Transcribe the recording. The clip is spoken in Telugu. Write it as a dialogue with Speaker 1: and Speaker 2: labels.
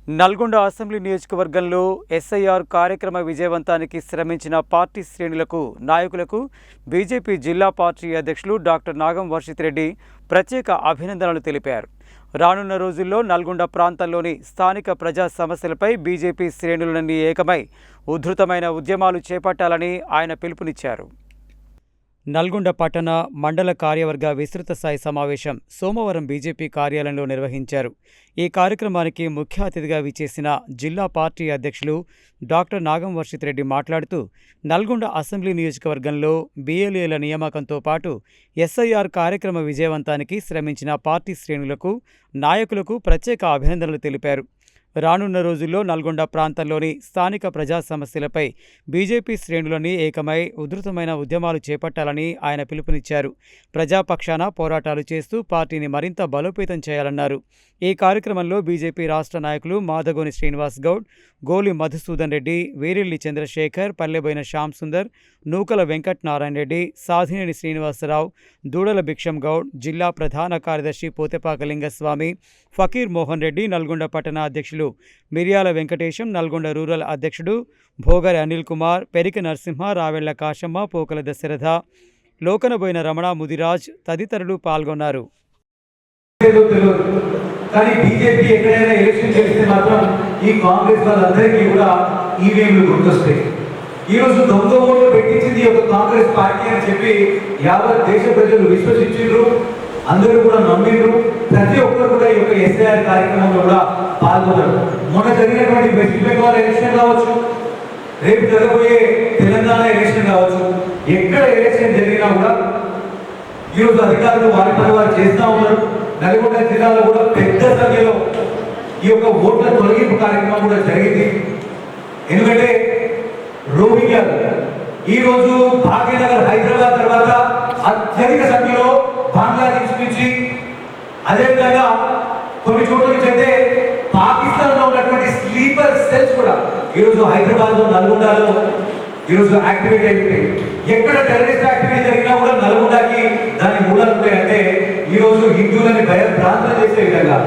Speaker 1: నల్గొండ అసెంబ్లీ నియోజకవర్గంలో ఎస్ఐఆర్ కార్యక్రమ విజయవంతానికి శ్రమించిన పార్టీ శ్రేణులకు, నాయకులకు బీజేపీ జిల్లా పార్టీ అధ్యక్షులు డాక్టర్ నాగం వర్షిత్ రెడ్డి ప్రత్యేక అభినందనలు తెలిపారు. రానున్న రోజుల్లో నల్గొండ ప్రాంతంలోని స్థానిక ప్రజా సమస్యలపై బీజేపీ శ్రేణులన్నీ ఏకమై ఉధృతమైన ఉద్యమాలు చేపట్టాలని ఆయన పిలుపునిచ్చారు. నల్గొండ పట్టణ మండల కార్యవర్గ విస్తృత స్థాయి సమావేశం సోమవారం బీజేపీ కార్యాలయంలో నిర్వహించారు. ఈ కార్యక్రమానికి ముఖ్య అతిథిగా విచ్చేసిన జిల్లా పార్టీ అధ్యక్షులు డాక్టర్ నాగం వర్షిత్ రెడ్డి మాట్లాడుతూ, నల్గొండ అసెంబ్లీ నియోజకవర్గంలో బీఎల్ఏల నియామకంతో పాటు ఎస్ఐఆర్ కార్యక్రమ విజయవంతానికి శ్రమించిన పార్టీ శ్రేణులకు, నాయకులకు ప్రత్యేక అభినందనలు తెలిపారు. రానున్న రోజుల్లో నల్గొండ ప్రాంతంలోని స్థానిక ప్రజా సమస్యలపై బీజేపీ శ్రేణులని ఏకమై ఉధృతమైన ఉద్యమాలు చేపట్టాలని ఆయన పిలుపునిచ్చారు. ప్రజాపక్షాన పోరాటాలు చేస్తూ పార్టీని మరింత బలోపేతం చేయాలన్నారు. ఈ కార్యక్రమంలో బీజేపీ రాష్ట్ర నాయకులు మాదగోని శ్రీనివాస్ గౌడ్, గోలి మధుసూదన్ రెడ్డి, వీరిల్లి చంద్రశేఖర్, పల్లెబోయిన శ్యామ్ సుందర్, నూకల వెంకట్ నారాయణ రెడ్డి, సాధినేని శ్రీనివాసరావు, దూడల భిక్షం గౌడ్, జిల్లా ప్రధాన కార్యదర్శి పోతెపాక లింగస్వామి, ఫకీర్ మోహన్ రెడ్డి, నల్గొండ పట్టణ అధ్యక్షులు మిర్యాల వెంకటేశం, నల్గొండ రూరల్ అధ్యక్షుడు భోగరి అనిల్ కుమార్, పెరిక నరసింహ, రావెళ్ల కాశమ్మ, పోకల దశరథ, లోకనబోయిన రమణ, ముదిరాజ్ తదితరులు పాల్గొన్నారు.
Speaker 2: కానీ బీజేపీ ఎక్కడైనా ఎలక్షన్ చేస్తే మాత్రం ఈ కాంగ్రెస్ వాళ్ళందరికీ కూడా ఈవీఎంలు గుర్తొస్తాయి. ఈరోజు దొంగ ఓట్లు పెట్టించింది ఒక కాంగ్రెస్ పార్టీ అని చెప్పి యావత్ దేశ ప్రజలు విశ్వసించారు, అందరూ కూడా నమ్మిండ్రు. ప్రతి ఒక్కరు కూడా ఈ యొక్క ఎస్ఐఆర్ కార్యక్రమంలో కూడా పాల్గొన్నారు. మొన్న జరిగినటువంటి వెస్ట్ బెంగాల్ ఎలక్షన్ కావచ్చు, రేపు జరగబోయే తెలంగాణ ఎలక్షన్ కావచ్చు, ఎక్కడ ఎలక్షన్ జరిగినా కూడా ఈరోజు అధికారులు వారి పని వారు చేస్తూ ఉన్నారు. నల్గొండ జిల్లాలో కూడా పెద్ద సంఖ్యలో ఈ యొక్క ఓట్ల తొలగింపు కార్యక్రమం కూడా జరిగింది. ఎందుకంటే రోహింగ్యాలు ఈరోజు భాగ్యనగర్, హైదరాబాద్ తర్వాత అత్యధిక సంఖ్యలో బంగ్లాదేశ్ నుంచి, అదేవిధంగా కొన్ని చోట్ల నుంచి అయితే పాకిస్తాన్ లో ఉన్నటువంటి స్లీపర్ సెల్స్ కూడా ఈరోజు హైదరాబాద్ లో, నల్గొండలో ఈరోజు యాక్టివేట్ అయిపోయి, ఎక్కడ టెర్రరిస్ట్ యాక్టివిటీ జరిగినా కూడా నల్గొండకి దాని మూలాలు ఉంటాయంటే ఈరోజు హిందువులని భయభ్రాంతులు చేసే విధంగా